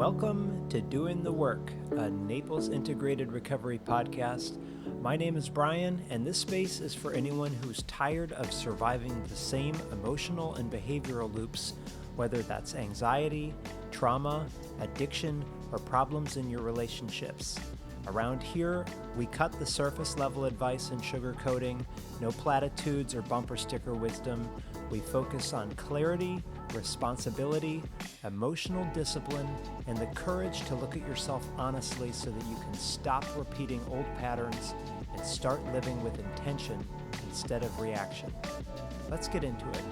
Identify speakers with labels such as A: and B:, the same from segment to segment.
A: Welcome to Doing the Work, a Naples Integrated Recovery podcast. My name is Brian, and this space is for anyone who's tired of surviving the same emotional and behavioral loops, whether that's anxiety, trauma, addiction, or problems in your relationships. Around here, we cut the surface level advice and sugarcoating, no platitudes or bumper sticker wisdom. We focus on clarity, responsibility, emotional discipline, and the courage to look at yourself honestly so that you can stop repeating old patterns and start living with intention instead of reaction. Let's get into it.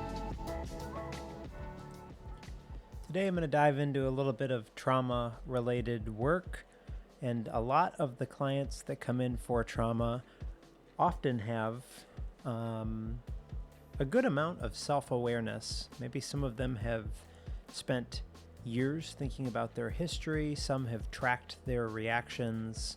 A: Today I'm going to dive into a little bit of trauma-related work, and a lot of the clients that come in for trauma often have a good amount of self-awareness. Maybe some of them have spent years thinking about their history. Some have tracked their reactions.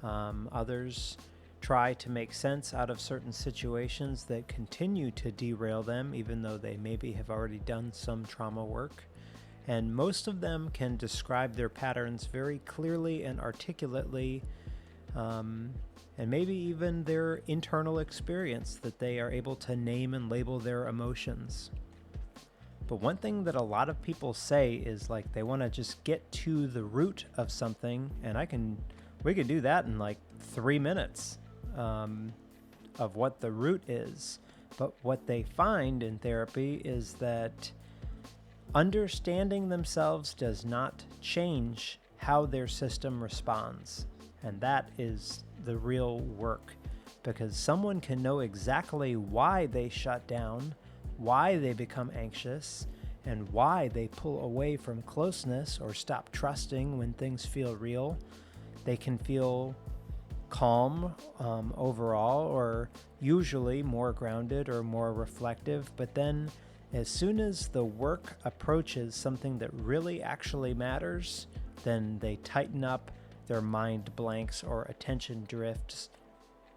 A: Others try to make sense out of certain situations that continue to derail them, even though they maybe have already done some trauma work. And most of them can describe their patterns very clearly and articulately, and maybe even their internal experience, that they are able to name and label their emotions. But one thing that a lot of people say is like they want to just get to the root of something, and we can do that in like 3 minutes of what the root is. But what they find in therapy is that understanding themselves does not change how their system responds. And that is the real work, because someone can know exactly why they shut down, why they become anxious, and why they pull away from closeness or stop trusting when things feel real. They can feel calm overall, or usually more grounded or more reflective, but then as soon as the work approaches something that really actually matters, then they tighten up, their mind blanks or attention drifts.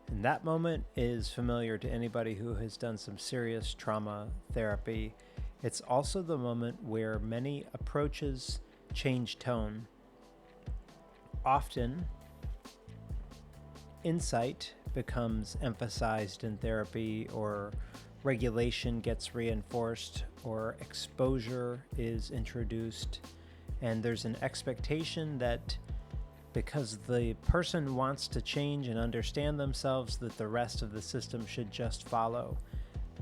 A: And that moment is familiar to anybody who has done some serious trauma therapy. It's also the moment where many approaches change tone. Often, insight becomes emphasized in therapy, or regulation gets reinforced, or exposure is introduced, and there's an expectation that because the person wants to change and understand themselves, that the rest of the system should just follow.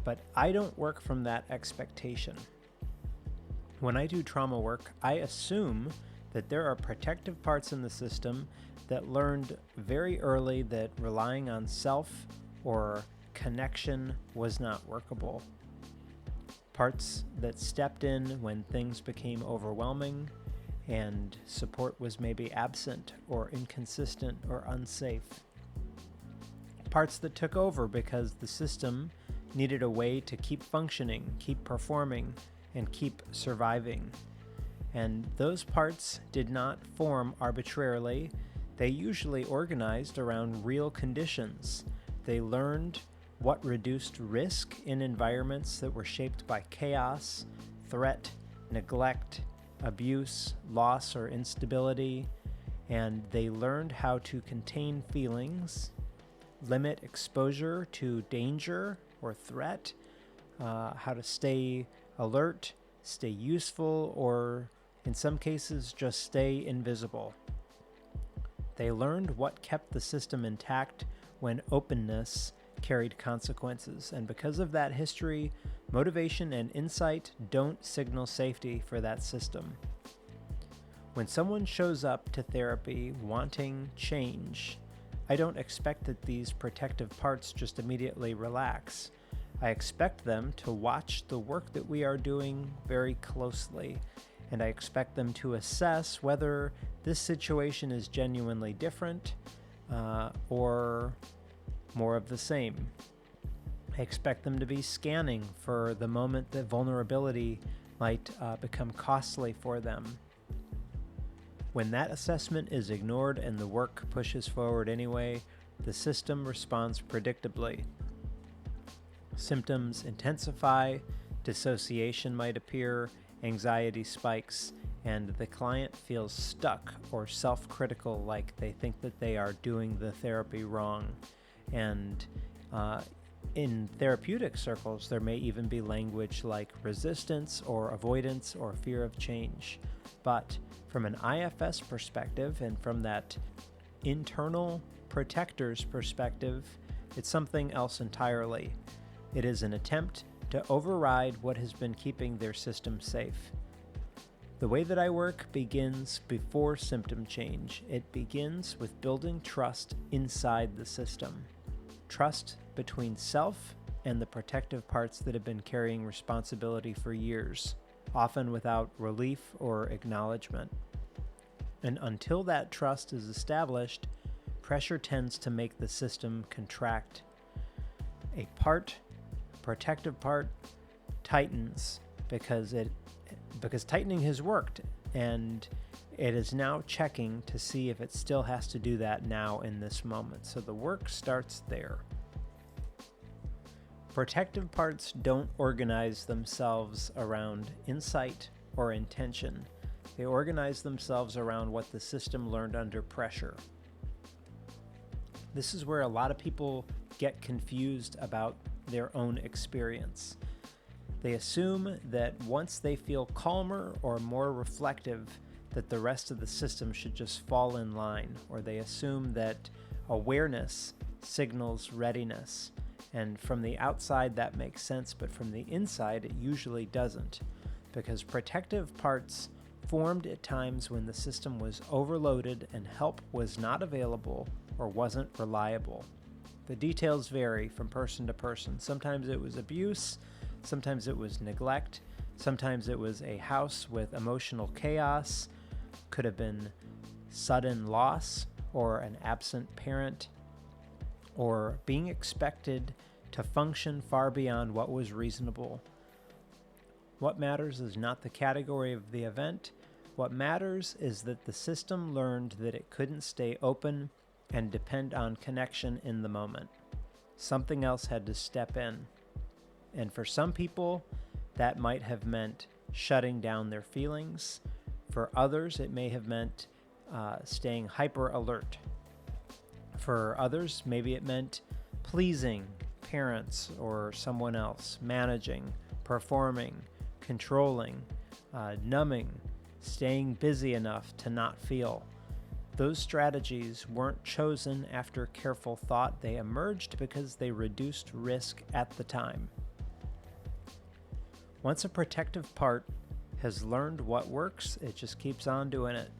A: But I don't work from that expectation. When I do trauma work, I assume that there are protective parts in the system that learned very early that relying on self or connection was not workable. Parts that stepped in when things became overwhelming and support was maybe absent or inconsistent or unsafe. Parts that took over because the system needed a way to keep functioning, keep performing, and keep surviving. And those parts did not form arbitrarily. They usually organized around real conditions. They learned what reduced risk in environments that were shaped by chaos, threat, neglect, abuse, loss, or instability, and they learned how to contain feelings, limit exposure to danger or threat, how to stay alert, stay useful, or in some cases just stay invisible. They learned what kept the system intact when openness carried consequences, and because of that history, motivation and insight don't signal safety for that system. When someone shows up to therapy wanting change, I don't expect that these protective parts just immediately relax. I expect them to watch the work that we are doing very closely, and I expect them to assess whether this situation is genuinely different or more of the same. I expect them to be scanning for the moment that vulnerability might become costly for them. When that assessment is ignored and the work pushes forward anyway, the system responds predictably. Symptoms intensify, dissociation might appear, anxiety spikes, and the client feels stuck or self-critical, like they think that they are doing the therapy wrong. And in therapeutic circles, there may even be language like resistance or avoidance or fear of change. But from an IFS perspective and from that internal protector's perspective, it's something else entirely. It is an attempt to override what has been keeping their system safe. The way that I work begins before symptom change. It begins with building trust inside the system. Trust between self and the protective parts that have been carrying responsibility for years, often without relief or acknowledgement. And until that trust is established, pressure tends to make the system contract. A protective part, tightens because tightening has worked, and it is now checking to see if it still has to do that now in this moment. So the work starts there. Protective parts don't organize themselves around insight or intention. They organize themselves around what the system learned under pressure. This is where a lot of people get confused about their own experience. They assume that once they feel calmer or more reflective, that the rest of the system should just fall in line, or they assume that awareness signals readiness. And from the outside that makes sense, but from the inside it usually doesn't, because protective parts formed at times when the system was overloaded and help was not available or wasn't reliable. The details vary from person to person. Sometimes it was abuse, sometimes it was neglect, sometimes it was a house with emotional chaos, could have been sudden loss or an absent parent, or being expected to function far beyond what was reasonable. What matters is not the category of the event. What matters is that the system learned that it couldn't stay open and depend on connection in the moment. Something else had to step in. And for some people, that might have meant shutting down their feelings. For others, it may have meant staying hyper alert. For others, maybe it meant pleasing parents or someone else, managing, performing, controlling, numbing, staying busy enough to not feel. Those strategies weren't chosen after careful thought. They emerged because they reduced risk at the time. Once a protective part has learned what works, it just keeps on doing it.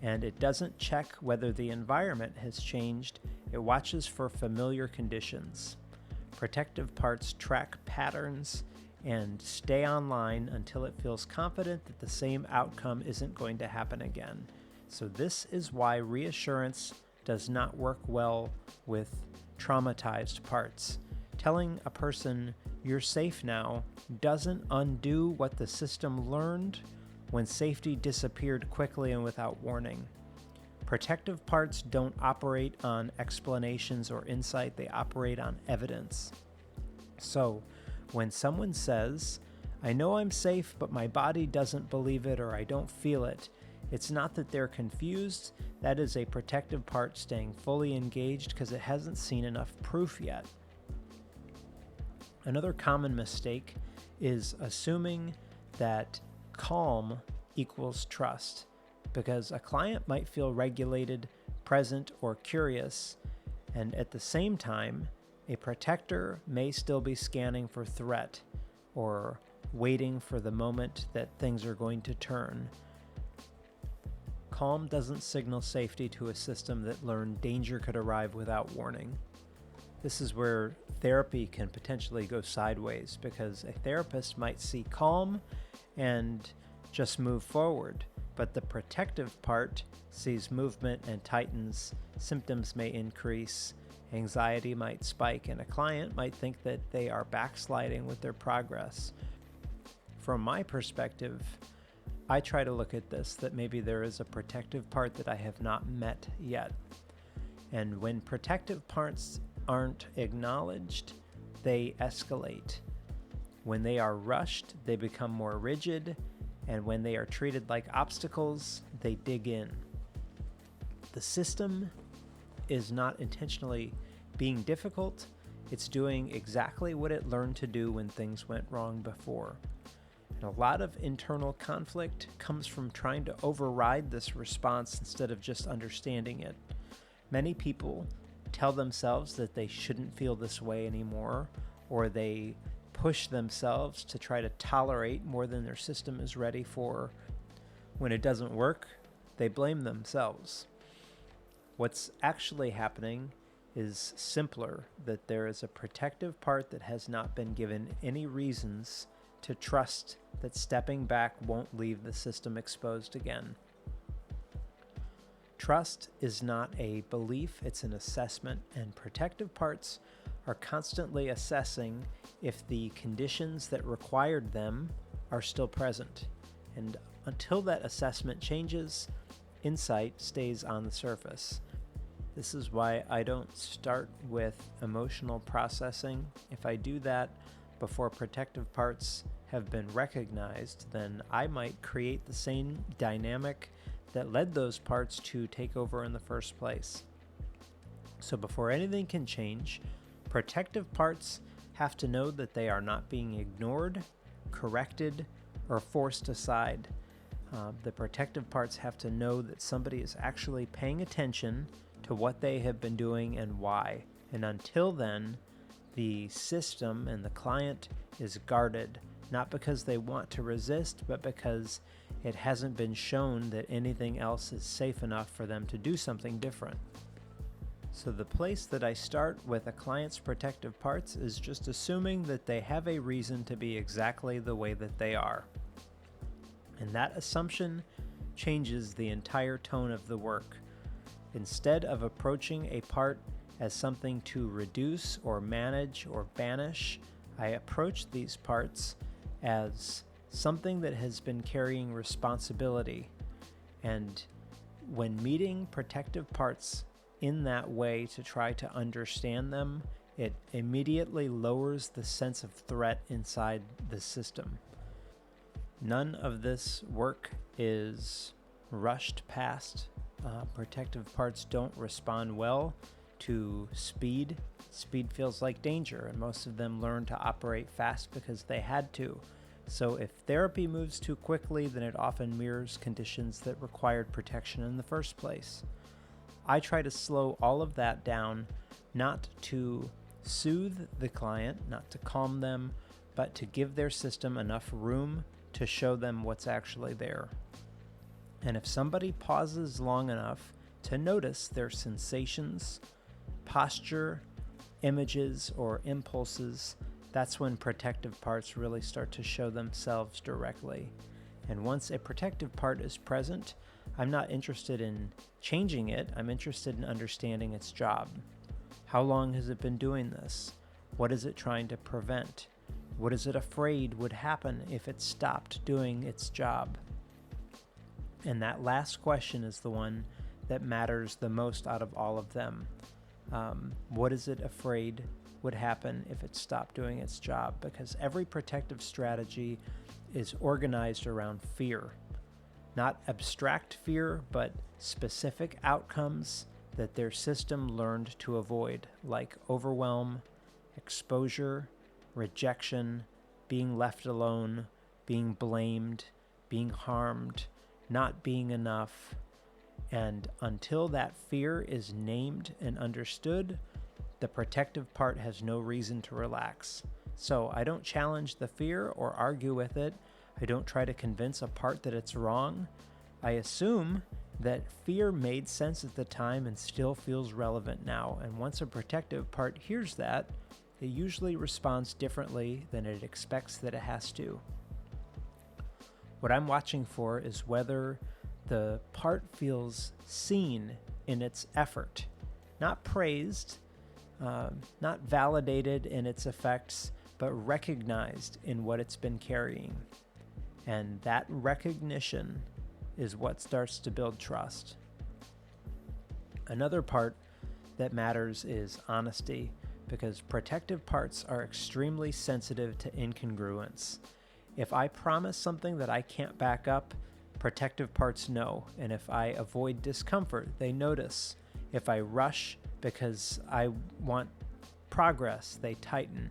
A: And it doesn't check whether the environment has changed. It watches for familiar conditions. Protective parts track patterns and stay online until it feels confident that the same outcome isn't going to happen again. So this is why reassurance does not work well with traumatized parts. Telling a person you're safe now doesn't undo what the system learned when safety disappeared quickly and without warning. Protective parts don't operate on explanations or insight, they operate on evidence. So, when someone says, "I know I'm safe, but my body doesn't believe it or I don't feel it," it's not that they're confused. That is a protective part staying fully engaged because it hasn't seen enough proof yet. Another common mistake is assuming that calm equals trust, because a client might feel regulated, present, or curious, and at the same time, a protector may still be scanning for threat or waiting for the moment that things are going to turn. Calm doesn't signal safety to a system that learned danger could arrive without warning. This is where therapy can potentially go sideways, because a therapist might see calm and just move forward, but the protective part sees movement and tightens, symptoms may increase, anxiety might spike, and a client might think that they are backsliding with their progress. From my perspective, I try to look at this that maybe there is a protective part that I have not met yet. And when protective parts aren't acknowledged, they escalate. When they are rushed, they become more rigid, And when they are treated like obstacles, they dig in. The system is not intentionally being difficult. It's doing exactly what it learned to do when things went wrong before. And a lot of internal conflict comes from trying to override this response instead of just understanding it. Many people tell themselves that they shouldn't feel this way anymore, or they push themselves to try to tolerate more than their system is ready for. When it doesn't work, they blame themselves. What's actually happening is simpler, that there is a protective part that has not been given any reasons to trust that stepping back won't leave the system exposed again. Trust is not a belief, it's an assessment, and protective parts are constantly assessing if the conditions that required them are still present. And until that assessment changes, insight stays on the surface. This is why I don't start with emotional processing. If I do that before protective parts have been recognized, then I might create the same dynamic that led those parts to take over in the first place. So before anything can change, protective parts have to know that they are not being ignored, corrected, or forced aside. The protective parts have to know that somebody is actually paying attention to what they have been doing and why. And until then, the system and the client is guarded, not because they want to resist, but because it hasn't been shown that anything else is safe enough for them to do something different. So the place that I start with a client's protective parts is just assuming that they have a reason to be exactly the way that they are. And that assumption changes the entire tone of the work. Instead of approaching a part as something to reduce or manage or banish, I approach these parts as something that has been carrying responsibility. And when meeting protective parts in that way to try to understand them, it immediately lowers the sense of threat inside the system. None of this work is rushed past. Protective parts don't respond well to speed. Speed feels like danger, and most of them learn to operate fast because they had to. So if therapy moves too quickly, then it often mirrors conditions that required protection in the first place. I try to slow all of that down, not to soothe the client, not to calm them, but to give their system enough room to show them what's actually there. And if somebody pauses long enough to notice their sensations, posture, images, or impulses, that's when protective parts really start to show themselves directly. And once a protective part is present, I'm not interested in changing it, I'm interested in understanding its job. How long has it been doing this? What is it trying to prevent? What is it afraid would happen if it stopped doing its job? And that last question is the one that matters the most out of all of them. What is it afraid would happen if it stopped doing its job? Because every protective strategy is organized around fear. Not abstract fear, but specific outcomes that their system learned to avoid, like overwhelm, exposure, rejection, being left alone, being blamed, being harmed, not being enough. And until that fear is named and understood, the protective part has no reason to relax. So I don't challenge the fear or argue with it. I don't try to convince a part that it's wrong. I assume that fear made sense at the time and still feels relevant now. And once a protective part hears that, it usually responds differently than it expects that it has to. What I'm watching for is whether the part feels seen in its effort, not praised, not validated in its effects, but recognized in what it's been carrying. And that recognition is what starts to build trust. Another part that matters is honesty, because protective parts are extremely sensitive to incongruence. If I promise something that I can't back up, protective parts know. And if I avoid discomfort, they notice. If I rush because I want progress, they tighten.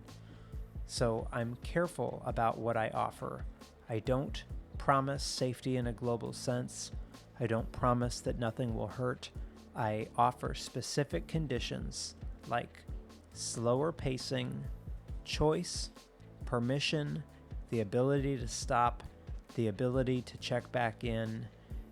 A: So I'm careful about what I offer. I don't promise safety in a global sense. I don't promise that nothing will hurt. I offer specific conditions like slower pacing, choice, permission, the ability to stop, the ability to check back in,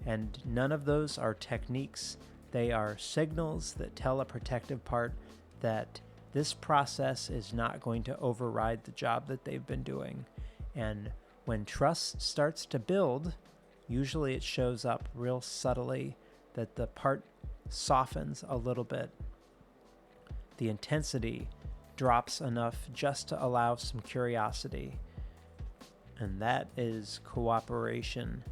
A: and none of those are techniques. They are signals that tell a protective part that this process is not going to override the job that they've been doing. And when trust starts to build, usually it shows up real subtly that the part softens a little bit. The intensity drops enough just to allow some curiosity. And that is cooperation,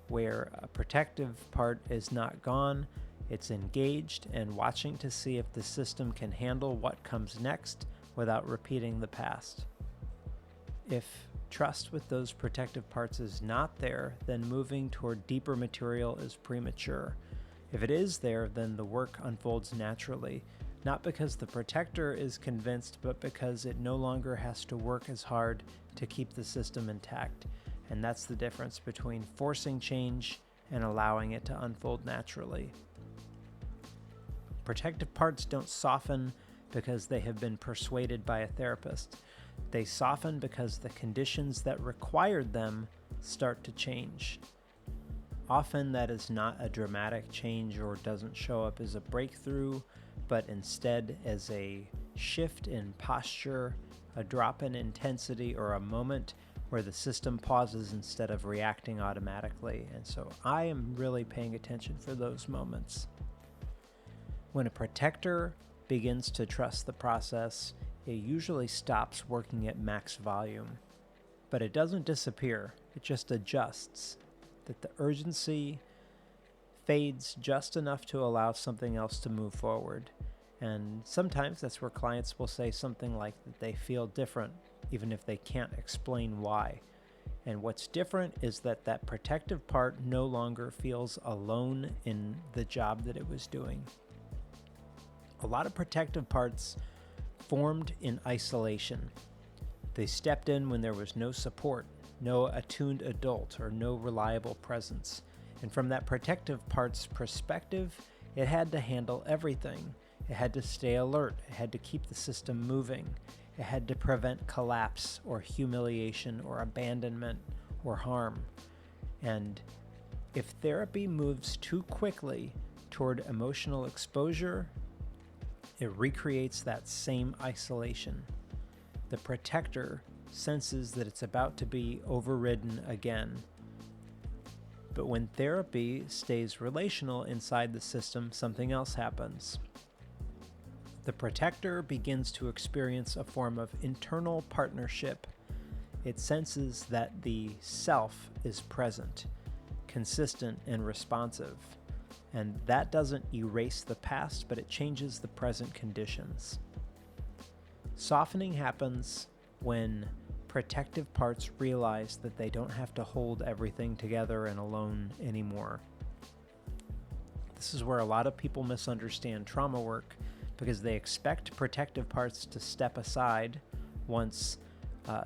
A: where a protective part is not gone, it's engaged and watching to see if the system can handle what comes next without repeating the past. If trust with those protective parts is not there, then moving toward deeper material is premature. If it is there, then the work unfolds naturally, not because the protector is convinced, but because it no longer has to work as hard to keep the system intact. And that's the difference between forcing change and allowing it to unfold naturally. Protective parts don't soften because they have been persuaded by a therapist. They soften because the conditions that required them start to change. Often that is not a dramatic change or doesn't show up as a breakthrough, but instead as a shift in posture, a drop in intensity, or a moment where the system pauses instead of reacting automatically. And so I am really paying attention for those moments. When a protector begins to trust the process, it usually stops working at max volume. But it doesn't disappear, it just adjusts. That the urgency fades just enough to allow something else to move forward. And sometimes that's where clients will say something like that they feel different, even if they can't explain why. And what's different is that that protective part no longer feels alone in the job that it was doing. A lot of protective parts formed in isolation. They stepped in when there was no support, no attuned adult, or no reliable presence. And from that protective part's perspective, it had to handle everything. It had to stay alert. It had to keep the system moving. It had to prevent collapse or humiliation or abandonment or harm. And if therapy moves too quickly toward emotional exposure, it recreates that same isolation. The protector senses that it's about to be overridden again. But when therapy stays relational inside the system, something else happens. The protector begins to experience a form of internal partnership. It senses that the self is present, consistent, and responsive. And that doesn't erase the past, but it changes the present conditions. Softening happens when protective parts realize that they don't have to hold everything together and alone anymore. This is where a lot of people misunderstand trauma work because they expect protective parts to step aside once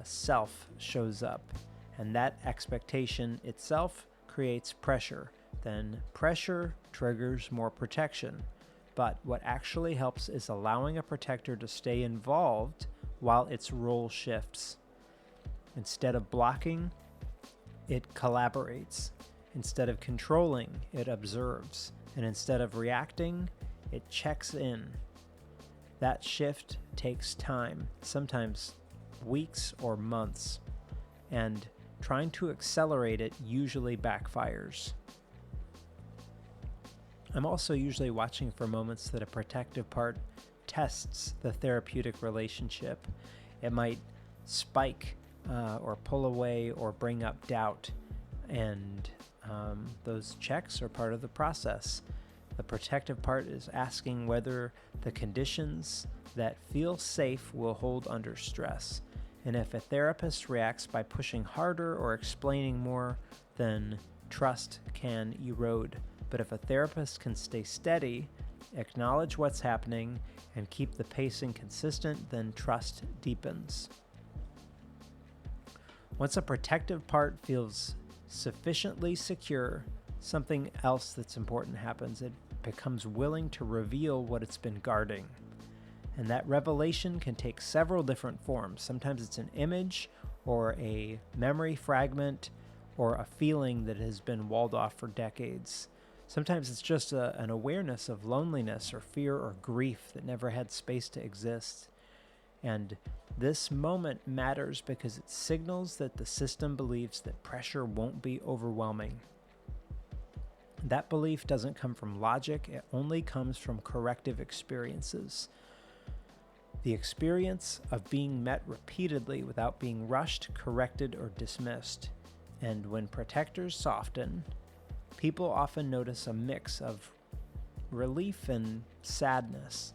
A: self shows up. And that expectation itself creates pressure. Then pressure triggers more protection. But what actually helps is allowing a protector to stay involved while its role shifts. Instead of blocking, it collaborates. Instead of controlling, it observes. And instead of reacting, it checks in. That shift takes time, sometimes weeks or months. And trying to accelerate it usually backfires. I'm also usually watching for moments that a protective part tests the therapeutic relationship. It might spike or pull away or bring up doubt, and those checks are part of the process. The protective part is asking whether the conditions that feel safe will hold under stress. And if a therapist reacts by pushing harder or explaining more, then trust can erode. But if a therapist can stay steady, acknowledge what's happening, and keep the pacing consistent, then trust deepens. Once a protective part feels sufficiently secure, something else that's important happens. It becomes willing to reveal what it's been guarding. And that revelation can take several different forms. Sometimes it's an image or a memory fragment or a feeling that has been walled off for decades. Sometimes it's just an awareness of loneliness or fear or grief that never had space to exist. And this moment matters because it signals that the system believes that pressure won't be overwhelming. That belief doesn't come from logic, it only comes from corrective experiences. The experience of being met repeatedly without being rushed, corrected, or dismissed. And when protectors soften, people often notice a mix of relief and sadness.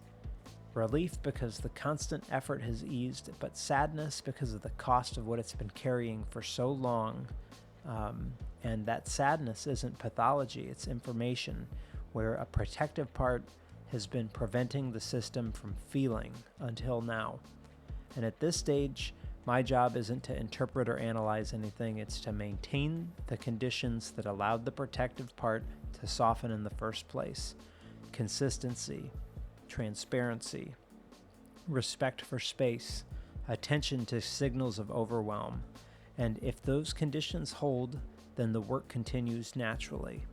A: Relief because the constant effort has eased, but sadness because of the cost of what it's been carrying for so long. And that sadness isn't pathology, it's information, where a protective part has been preventing the system from feeling until now. And at this stage, my job isn't to interpret or analyze anything, it's to maintain the conditions that allowed the protective part to soften in the first place. Consistency, transparency, respect for space, attention to signals of overwhelm. And if those conditions hold, then the work continues naturally.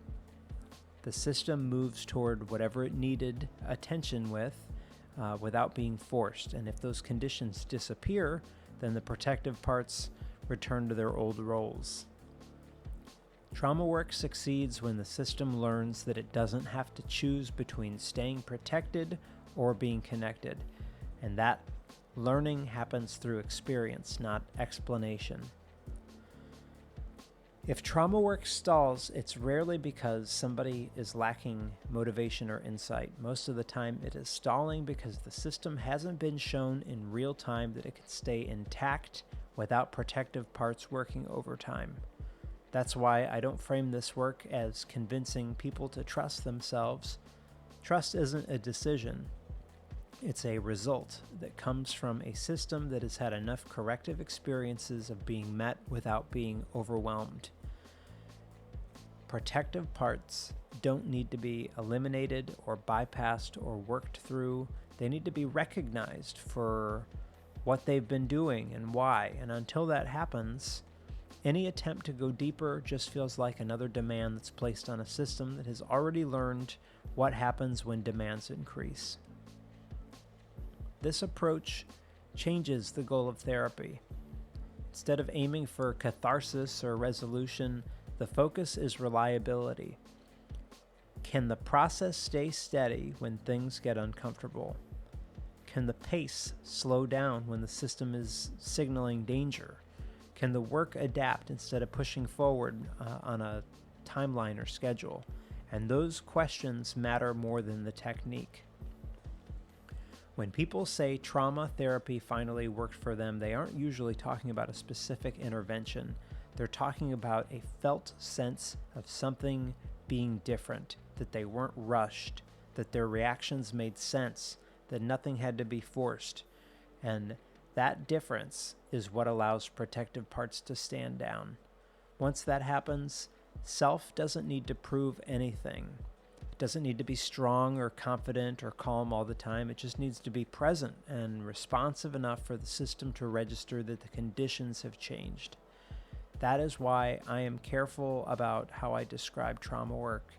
A: The system moves toward whatever it needed attention with without being forced. And if those conditions disappear, then the protective parts return to their old roles. Trauma work succeeds when the system learns that it doesn't have to choose between staying protected or being connected. And that learning happens through experience, not explanation. If trauma work stalls, it's rarely because somebody is lacking motivation or insight. Most of the time, it is stalling because the system hasn't been shown in real time that it can stay intact without protective parts working overtime. That's why I don't frame this work as convincing people to trust themselves. Trust isn't a decision. It's a result that comes from a system that has had enough corrective experiences of being met without being overwhelmed. Protective parts don't need to be eliminated or bypassed or worked through. They need to be recognized for what they've been doing and why. And until that happens, any attempt to go deeper just feels like another demand that's placed on a system that has already learned what happens when demands increase. This approach changes the goal of therapy. Instead of aiming for catharsis or resolution, the focus is reliability. Can the process stay steady when things get uncomfortable? Can the pace slow down when the system is signaling danger? Can the work adapt instead of pushing forward on a timeline or schedule? And those questions matter more than the technique. When people say trauma therapy finally worked for them, they aren't usually talking about a specific intervention. They're talking about a felt sense of something being different, that they weren't rushed, that their reactions made sense, that nothing had to be forced. And that difference is what allows protective parts to stand down. Once that happens, self doesn't need to prove anything. It doesn't need to be strong or confident or calm all the time. It just needs to be present and responsive enough for the system to register that the conditions have changed. That is why I am careful about how I describe trauma work.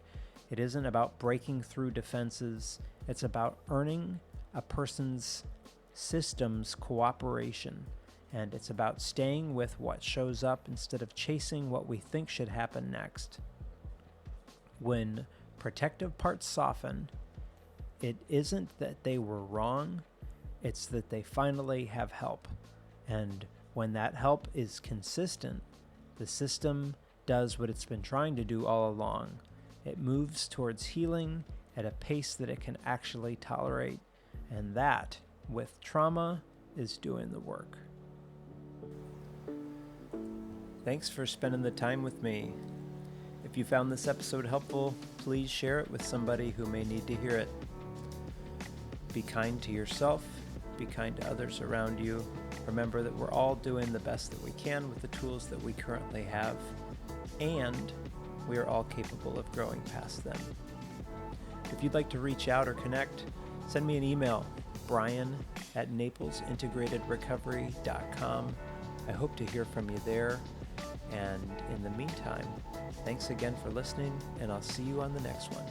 A: It isn't about breaking through defenses. It's about earning a person's system's cooperation. And it's about staying with what shows up instead of chasing what we think should happen next. When protective parts soften, it isn't that they were wrong, it's that they finally have help. And when that help is consistent, the system does what it's been trying to do all along. It moves towards healing at a pace that it can actually tolerate. And that, with trauma, is doing the work. Thanks for spending the time with me. If you found this episode helpful, please share it with somebody who may need to hear it. Be kind to yourself, be kind to others around you. Remember that we're all doing the best that we can with the tools that we currently have, and we are all capable of growing past them. If you'd like to reach out or connect, send me an email, brian@naplesintegratedrecovery.com. I hope to hear from you there. And in the meantime, thanks again for listening, and I'll see you on the next one.